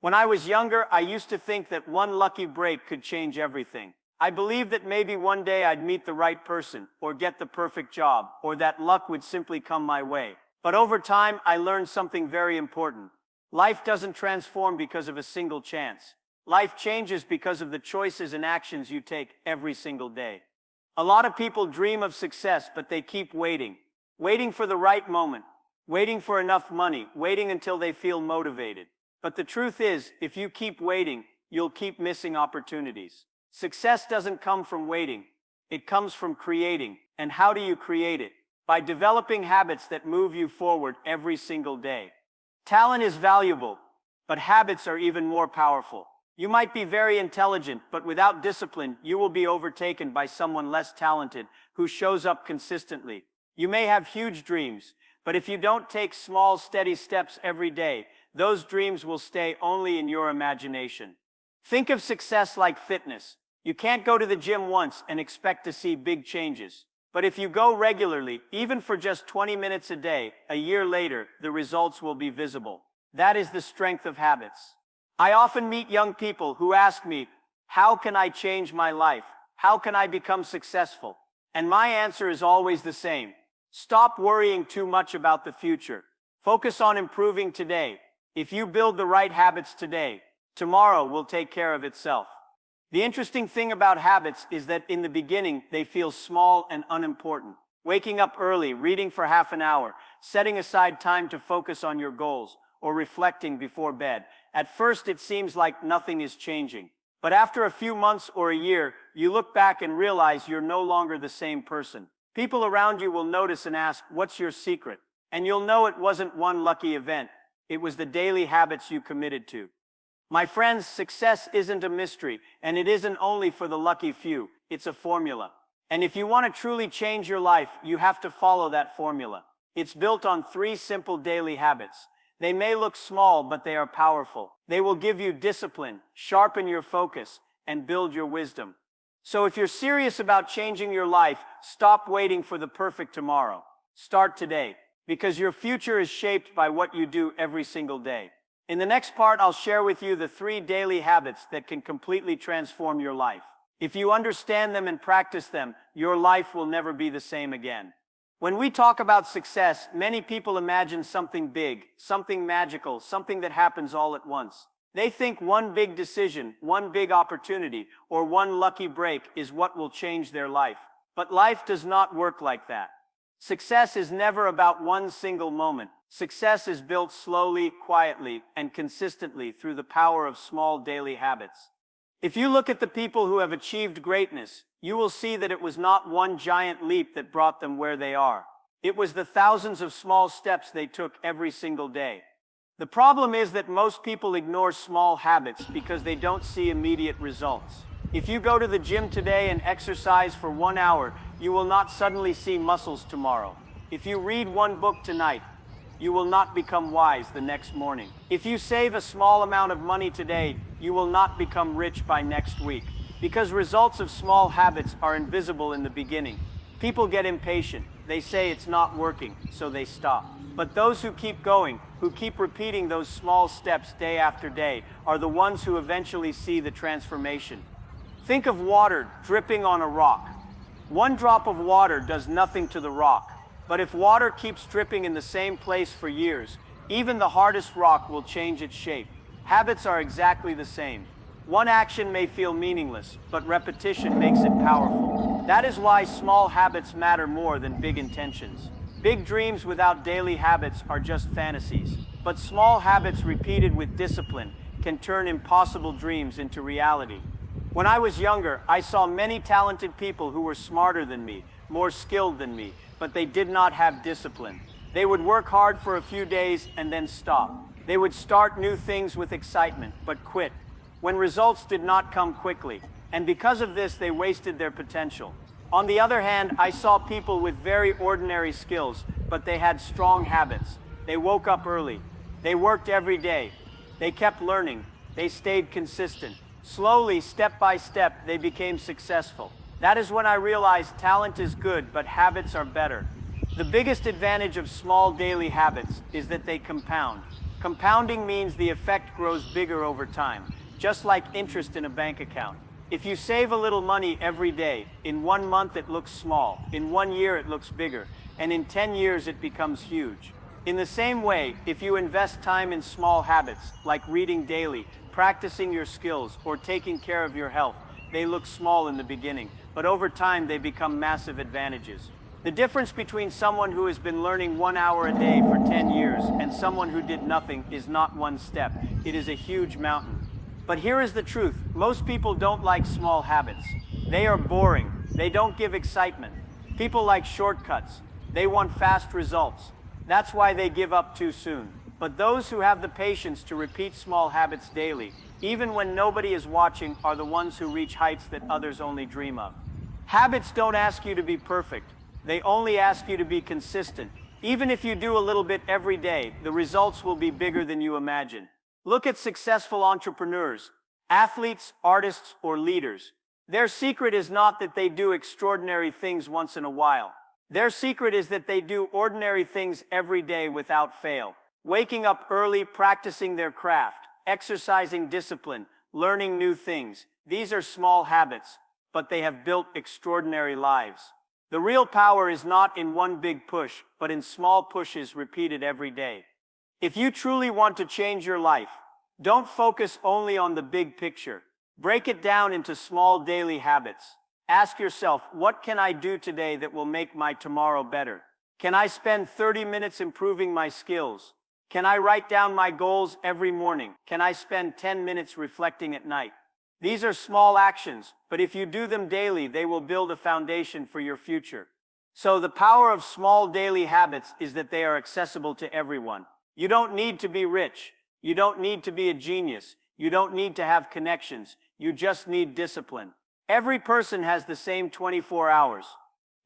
When I was younger, I used to think that one lucky break could change everything. I believed that maybe one day I'd meet the right person, or get the perfect job, or that luck would simply come my way. But over time, I learned something very important. Life doesn't transform because of a single chance. Life changes because of the choices and actions you take every single day. A lot of people dream of success, but they keep waiting. Waiting for the right moment. Waiting for enough money. Waiting until they feel motivated. But the truth is, if you keep waiting, you'll keep missing opportunities. Success doesn't come from waiting. It comes from creating. And how do you create it? By developing habits that move you forward every single day. Talent is valuable, but habits are even more powerful. You might be very intelligent, but without discipline, you will be overtaken by someone less talented who shows up consistently. You may have huge dreams, but if you don't take small, steady steps every day, those dreams will stay only in your imagination. Think of success like fitness. You can't go to the gym once and expect to see big changes. But if you go regularly, even for just 20 minutes a day, a year later, the results will be visible. That is the strength of habits. I often meet young people who ask me, how can I change my life? How can I become successful? And my answer is always the same. Stop worrying too much about the future. Focus on improving today. If you build the right habits today, tomorrow will take care of itself. The interesting thing about habits is that in the beginning, they feel small and unimportant. Waking up early, reading for half an hour, setting aside time to focus on your goals, or reflecting before bed. At first, it seems like nothing is changing. But after a few months or a year, you look back and realize you're no longer the same person. People around you will notice and ask, what's your secret? And you'll know it wasn't one lucky event. It was the daily habits you committed to. My friends, success isn't a mystery, and it isn't only for the lucky few. It's a formula. And if you want to truly change your life, you have to follow that formula. It's built on 3 simple daily habits. They may look small, but they are powerful. They will give you discipline, sharpen your focus, and build your wisdom. So if you're serious about changing your life, stop waiting for the perfect tomorrow. Start today, because your future is shaped by what you do every single day. In the next part, I'll share with you the 3 daily habits that can completely transform your life. If you understand them and practice them, your life will never be the same again. When we talk about success, many people imagine something big, something magical, something that happens all at once. They think one big decision, one big opportunity, or one lucky break is what will change their life. But life does not work like that. Success is never about one single moment. Success is built slowly, quietly, and consistently through the power of small daily habits. If you look at the people who have achieved greatness, you will see that it was not one giant leap that brought them where they are. It was the thousands of small steps they took every single day. The problem is that most people ignore small habits because they don't see immediate results. If you go to the gym today and exercise for 1 hour, you will not suddenly see muscles tomorrow. If you read one book tonight, you will not become wise the next morning. If you save a small amount of money today, you will not become rich by next week. Because results of small habits are invisible in the beginning. People get impatient. They say it's not working, so they stop. But those who keep going, who keep repeating those small steps day after day, are the ones who eventually see the transformation. Think of water dripping on a rock. One drop of water does nothing to the rock. But if water keeps dripping in the same place for years, even the hardest rock will change its shape. Habits are exactly the same. One action may feel meaningless, but repetition makes it powerful. That is why small habits matter more than big intentions. Big dreams without daily habits are just fantasies. But small habits repeated with discipline can turn impossible dreams into reality. When I was younger, I saw many talented people who were smarter than me, more skilled than me, but they did not have discipline. They would work hard for a few days and then stop. They would start new things with excitement, but quit when results did not come quickly. And because of this, they wasted their potential. On the other hand, I saw people with very ordinary skills, but they had strong habits. They woke up early. They worked every day. They kept learning. They stayed consistent. Slowly, step by step, they became successful. That is when I realized talent is good, but habits are better. The biggest advantage of small daily habits is that they compound. Compounding means the effect grows bigger over time, just like interest in a bank account. If you save a little money every day, in 1 month it looks small, in 1 year it looks bigger, and in 10 years it becomes huge. In the same way, if you invest time in small habits, like reading daily, practicing your skills, or taking care of your health, they look small in the beginning, but over time they become massive advantages. The difference between someone who has been learning 1 hour a day for 10 years and someone who did nothing is not one step, it is a huge mountain. But here is the truth, most people don't like small habits. They are boring, they don't give excitement. People like shortcuts, they want fast results. That's why they give up too soon. But those who have the patience to repeat small habits daily, even when nobody is watching, are the ones who reach heights that others only dream of. Habits don't ask you to be perfect, they only ask you to be consistent. Even if you do a little bit every day, the results will be bigger than you imagine. Look at successful entrepreneurs, athletes, artists, or leaders. Their secret is not that they do extraordinary things once in a while. Their secret is that they do ordinary things every day without fail. Waking up early, practicing their craft, exercising discipline, learning new things. These are small habits, but they have built extraordinary lives. The real power is not in one big push, but in small pushes repeated every day. If you truly want to change your life, don't focus only on the big picture. Break it down into small daily habits. Ask yourself, what can I do today that will make my tomorrow better? Can I spend 30 minutes improving my skills? Can I write down my goals every morning? Can I spend 10 minutes reflecting at night? These are small actions, but if you do them daily, they will build a foundation for your future. So the power of small daily habits is that they are accessible to everyone. You don't need to be rich. You don't need to be a genius. You don't need to have connections. You just need discipline. Every person has the same 24 hours.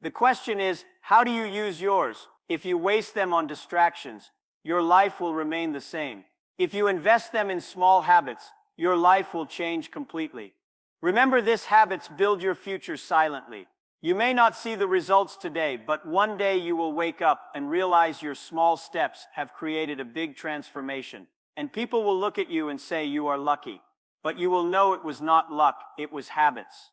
The question is, how do you use yours? If you waste them on distractions, your life will remain the same. If you invest them in small habits, your life will change completely. Remember this, habits build your future silently. You may not see the results today, but one day you will wake up and realize your small steps have created a big transformation. And people will look at you and say you are lucky. But you will know it was not luck, it was habits.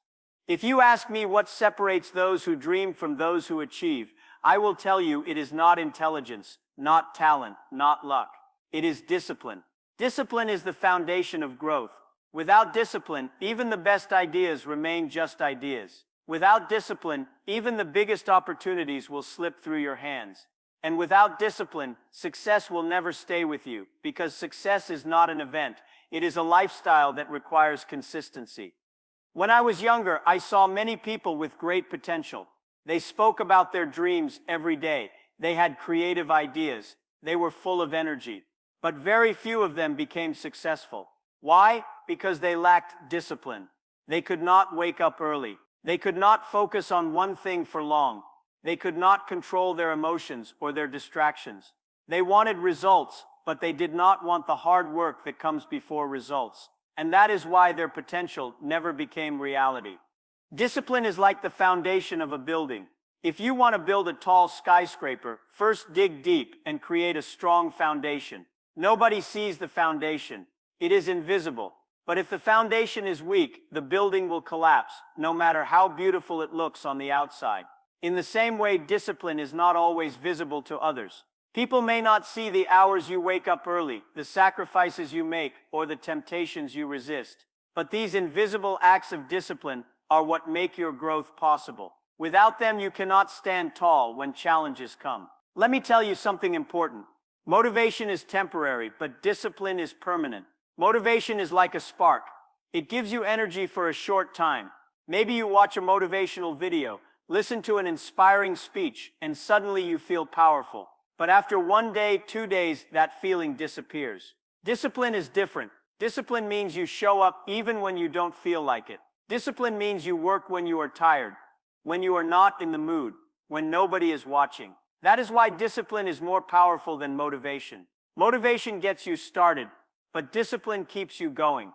If you ask me what separates those who dream from those who achieve, I will tell you it is not intelligence, not talent, not luck. It is discipline. Discipline is the foundation of growth. Without discipline, even the best ideas remain just ideas. Without discipline, even the biggest opportunities will slip through your hands. And without discipline, success will never stay with you, because success is not an event. It is a lifestyle that requires consistency. When I was younger, I saw many people with great potential. They spoke about their dreams every day. They had creative ideas. They were full of energy. But very few of them became successful. Why? Because they lacked discipline. They could not wake up early. They could not focus on one thing for long. They could not control their emotions or their distractions. They wanted results, but they did not want the hard work that comes before results. And that is why their potential never became reality. Discipline is like the foundation of a building. If you want to build a tall skyscraper, first dig deep and create a strong foundation. Nobody sees the foundation. It is invisible. But if the foundation is weak, the building will collapse, no matter how beautiful it looks on the outside. In the same way, discipline is not always visible to others. People may not see the hours you wake up early, the sacrifices you make, or the temptations you resist. But these invisible acts of discipline are what make your growth possible. Without them, you cannot stand tall when challenges come. Let me tell you something important. Motivation is temporary, but discipline is permanent. Motivation is like a spark. It gives you energy for a short time. Maybe you watch a motivational video, listen to an inspiring speech, and suddenly you feel powerful. But after 1 day, 2 days, that feeling disappears. Discipline is different. Discipline means you show up even when you don't feel like it. Discipline means you work when you are tired, when you are not in the mood, when nobody is watching. That is why discipline is more powerful than motivation. Motivation gets you started, but discipline keeps you going.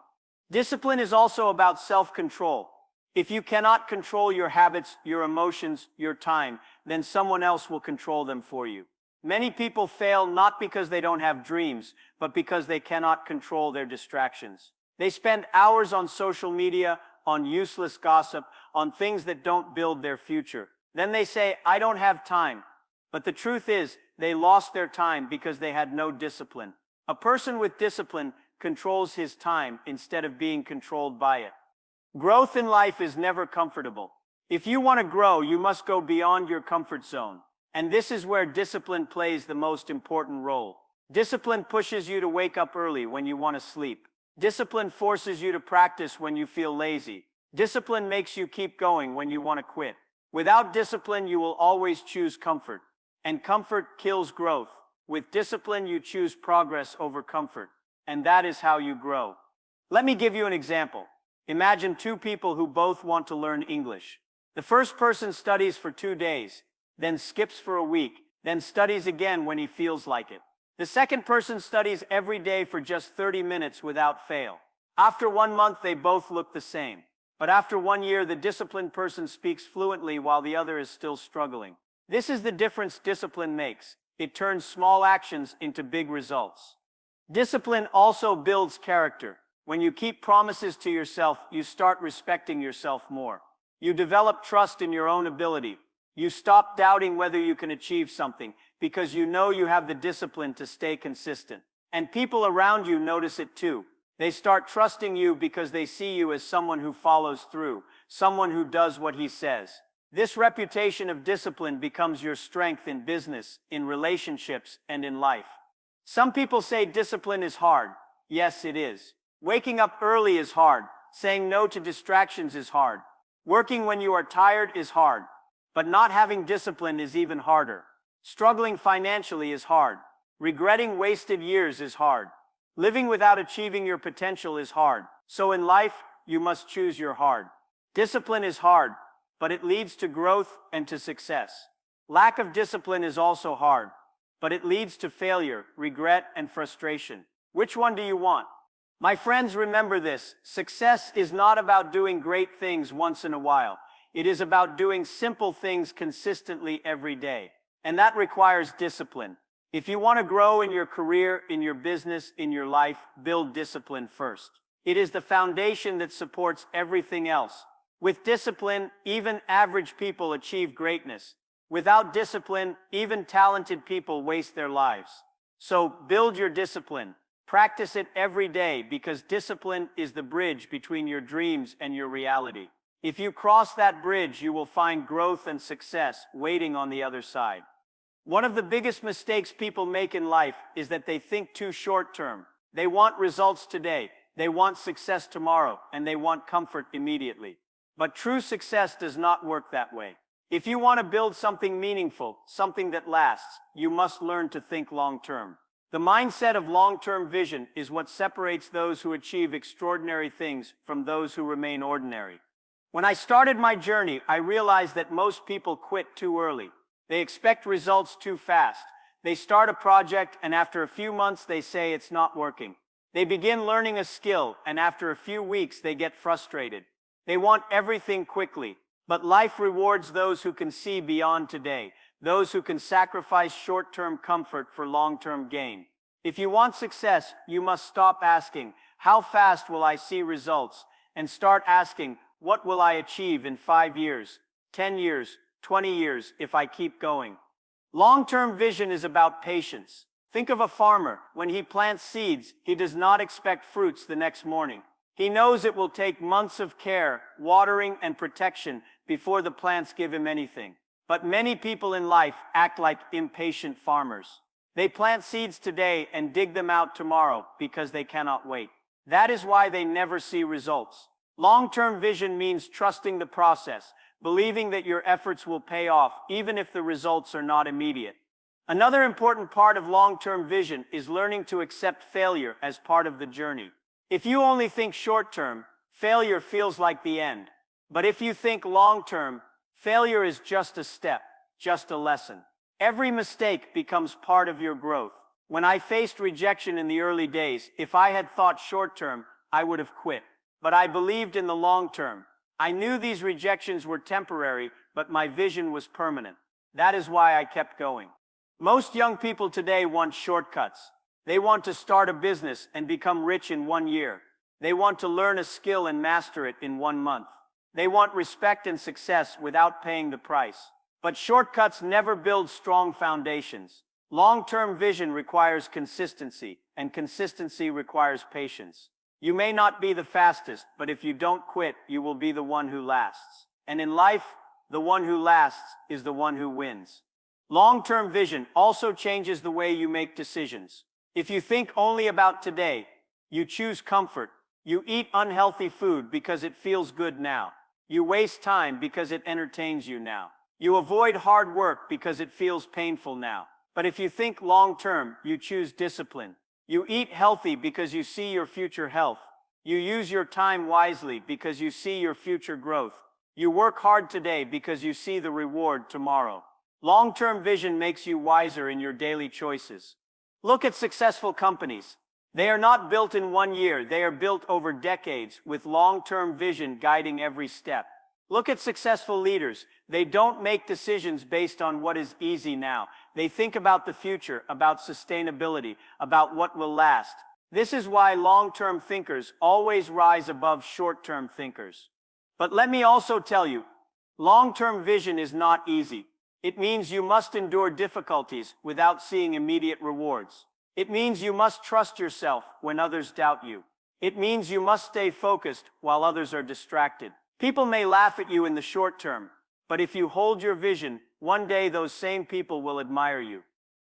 Discipline is also about self-control. If you cannot control your habits, your emotions, your time, then someone else will control them for you. Many people fail not because they don't have dreams, but because they cannot control their distractions. They spend hours on social media, on useless gossip, on things that don't build their future. Then they say, I don't have time. But the truth is, they lost their time because they had no discipline. A person with discipline controls his time instead of being controlled by it. Growth in life is never comfortable. If you want to grow, you must go beyond your comfort zone. And this is where discipline plays the most important role. Discipline pushes you to wake up early when you want to sleep. Discipline forces you to practice when you feel lazy. Discipline makes you keep going when you want to quit. Without discipline, you will always choose comfort. And comfort kills growth. With discipline, you choose progress over comfort. And that is how you grow. Let me give you an example. Imagine two people who both want to learn English. The first person studies for 2 days, then skips for a week, then studies again when he feels like it. The second person studies every day for just 30 minutes without fail. After 1 month, they both look the same. But after 1 year, the disciplined person speaks fluently while the other is still struggling. This is the difference discipline makes. It turns small actions into big results. Discipline also builds character. When you keep promises to yourself, you start respecting yourself more. You develop trust in your own ability. You stop doubting whether you can achieve something because you know you have the discipline to stay consistent. And people around you notice it too. They start trusting you because they see you as someone who follows through, someone who does what he says. This reputation of discipline becomes your strength in business, in relationships, and in life. Some people say discipline is hard. Yes, it is. Waking up early is hard. Saying no to distractions is hard. Working when you are tired is hard. But not having discipline is even harder. Struggling financially is hard. Regretting wasted years is hard. Living without achieving your potential is hard. So in life, you must choose your hard. Discipline is hard, but it leads to growth and to success. Lack of discipline is also hard, but it leads to failure, regret, and frustration. Which one do you want? My friends, remember this. Success is not about doing great things once in a while. It is about doing simple things consistently every day. And that requires discipline. If you want to grow in your career, in your business, in your life, build discipline first. It is the foundation that supports everything else. With discipline, even average people achieve greatness. Without discipline, even talented people waste their lives. So build your discipline. Practice it every day because discipline is the bridge between your dreams and your reality. If you cross that bridge, you will find growth and success waiting on the other side. One of the biggest mistakes people make in life is that they think too short-term. They want results today, they want success tomorrow, and they want comfort immediately. But true success does not work that way. If you want to build something meaningful, something that lasts, you must learn to think long-term. The mindset of long-term vision is what separates those who achieve extraordinary things from those who remain ordinary. When I started my journey, I realized that most people quit too early. They expect results too fast. They start a project and after a few months they say it's not working. They begin learning a skill and after a few weeks they get frustrated. They want everything quickly. But life rewards those who can see beyond today, those who can sacrifice short-term comfort for long-term gain. If you want success, you must stop asking, how fast will I see results? And start asking, what will I achieve in 5 years, 10 years, 20 years if I keep going? Long-term vision is about patience. Think of a farmer. When he plants seeds, he does not expect fruits the next morning. He knows it will take months of care, watering, and protection before the plants give him anything. But many people in life act like impatient farmers. They plant seeds today and dig them out tomorrow because they cannot wait. That is why they never see results. Long-term vision means trusting the process, believing that your efforts will pay off even if the results are not immediate. Another important part of long-term vision is learning to accept failure as part of the journey. If you only think short-term, failure feels like the end. But if you think long-term, failure is just a step, just a lesson. Every mistake becomes part of your growth. When I faced rejection in the early days, if I had thought short-term, I would have quit. But I believed in the long-term. I knew these rejections were temporary, but my vision was permanent. That is why I kept going. Most young people today want shortcuts. They want to start a business and become rich in 1 year. They want to learn a skill and master it in 1 month. They want respect and success without paying the price. But shortcuts never build strong foundations. Long-term vision requires consistency, and consistency requires patience. You may not be the fastest, but if you don't quit, you will be the one who lasts. And in life, the one who lasts is the one who wins. Long-term vision also changes the way you make decisions. If you think only about today, you choose comfort. You eat unhealthy food because it feels good now. You waste time because it entertains you now. You avoid hard work because it feels painful now. But if you think long-term, you choose discipline. You eat healthy because you see your future health. You use your time wisely because you see your future growth. You work hard today because you see the reward tomorrow. Long-term vision makes you wiser in your daily choices. Look at successful companies. They are not built in 1 year, they are built over decades with long-term vision guiding every step. Look at successful leaders. They don't make decisions based on what is easy now. They think about the future, about sustainability, about what will last. This is why long-term thinkers always rise above short-term thinkers. But let me also tell you, long-term vision is not easy. It means you must endure difficulties without seeing immediate rewards. It means you must trust yourself when others doubt you. It means you must stay focused while others are distracted. People may laugh at you in the short term, but if you hold your vision, one day those same people will admire you.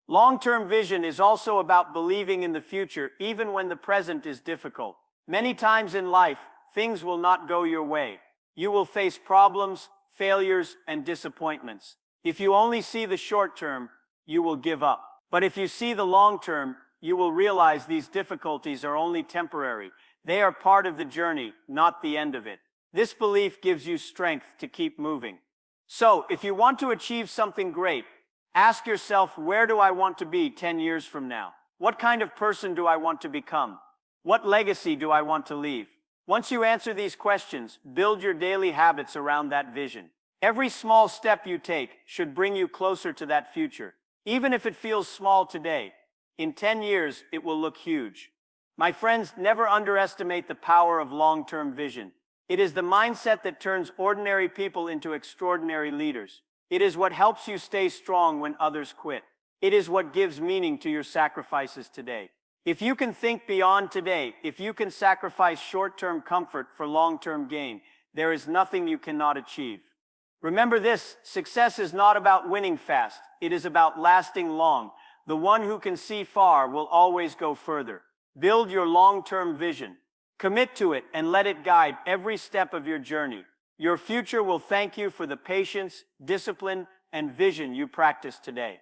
Long-term vision is also about believing in the future even when the present is difficult. Many times in life, things will not go your way. You will face problems, failures, and disappointments. If you only see the short term, you will give up. But if you see the long term, you will realize these difficulties are only temporary. They are part of the journey, not the end of it. This belief gives you strength to keep moving. So, if you want to achieve something great, ask yourself, where do I want to be 10 years from now? What kind of person do I want to become? What legacy do I want to leave? Once you answer these questions, build your daily habits around that vision. Every small step you take should bring you closer to that future. Even if it feels small today, in 10 years, it will look huge. My friends, never underestimate the power of long-term vision. It is the mindset that turns ordinary people into extraordinary leaders. It is what helps you stay strong when others quit. It is what gives meaning to your sacrifices today. If you can think beyond today, if you can sacrifice short-term comfort for long-term gain, there is nothing you cannot achieve. Remember this, success is not about winning fast. It is about lasting long. The one who can see far will always go further. Build your long-term vision. Commit to it and let it guide every step of your journey. Your future will thank you for the patience, discipline, and vision you practice today.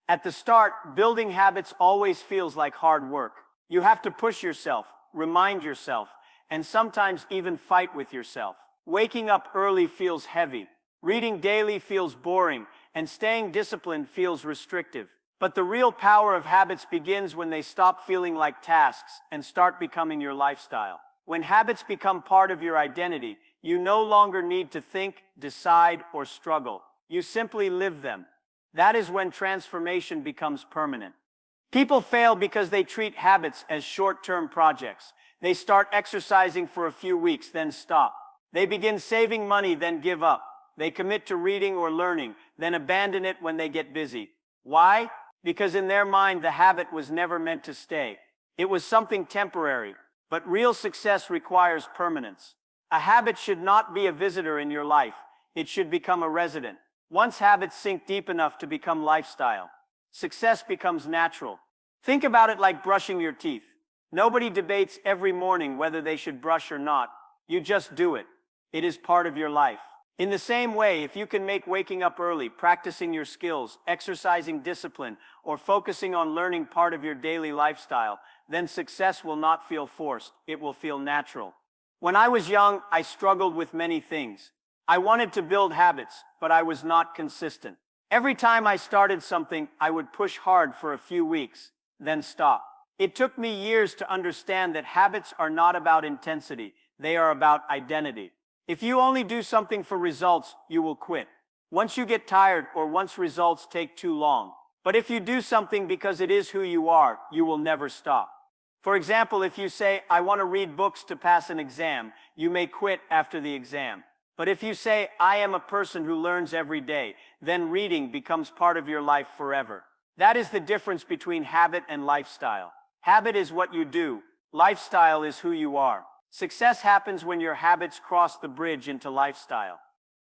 At the start, building habits always feels like hard work. You have to push yourself, remind yourself, and sometimes even fight with yourself. Waking up early feels heavy. Reading daily feels boring, and staying disciplined feels restrictive. But the real power of habits begins when they stop feeling like tasks and start becoming your lifestyle. When habits become part of your identity, you no longer need to think, decide, or struggle. You simply live them. That is when transformation becomes permanent. People fail because they treat habits as short-term projects. They start exercising for a few weeks, then stop. They begin saving money, then give up. They commit to reading or learning, then abandon it when they get busy. Why? Because in their mind, the habit was never meant to stay. It was something temporary. But real success requires permanence. A habit should not be a visitor in your life. It should become a resident. Once habits sink deep enough to become lifestyle, success becomes natural. Think about it like brushing your teeth. Nobody debates every morning whether they should brush or not. You just do it. It is part of your life. In the same way, if you can make waking up early, practicing your skills, exercising discipline, or focusing on learning part of your daily lifestyle, then success will not feel forced. It will feel natural. When I was young, I struggled with many things. I wanted to build habits, but I was not consistent. Every time I started something, I would push hard for a few weeks, then stop. It took me years to understand that habits are not about intensity. They are about identity. If you only do something for results, you will quit. Once you get tired or once results take too long, But if you do something because it is who you are, you will never stop. For example, if you say, I want to read books to pass an exam, you may quit after the exam. But if you say, I am a person who learns every day, then reading becomes part of your life forever. That is the difference between habit and lifestyle. Habit is what you do. Lifestyle is who you are. Success happens when your habits cross the bridge into lifestyle.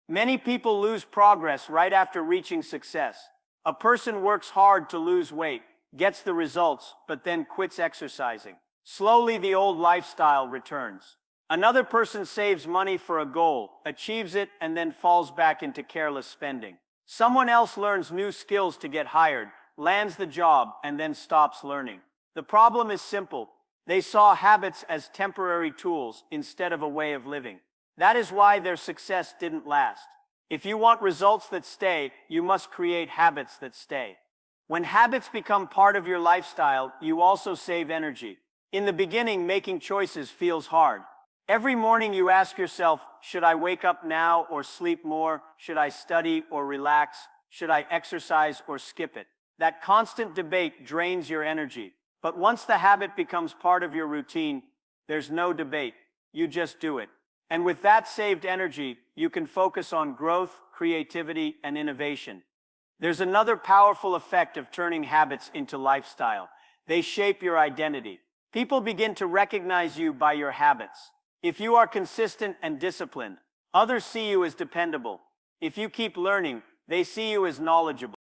Many people lose progress right after reaching success. A person works hard to lose weight, gets the results, but then quits exercising. Slowly, the old lifestyle returns. Another person saves money for a goal, achieves it, and then falls back into careless spending. Someone else learns new skills to get hired, lands the job, and then stops learning. The problem is simple. They saw habits as temporary tools instead of a way of living. That is why their success didn't last. If you want results that stay, you must create habits that stay. When habits become part of your lifestyle, you also save energy. In the beginning, making choices feels hard. Every morning you ask yourself, should I wake up now or sleep more? Should I study or relax? Should I exercise or skip it? That constant debate drains your energy. But once the habit becomes part of your routine, there's no debate. You just do it. And with that saved energy, you can focus on growth, creativity, and innovation. There's another powerful effect of turning habits into lifestyle. They shape your identity. People begin to recognize you by your habits. If you are consistent and disciplined, others see you as dependable. If you keep learning, they see you as knowledgeable.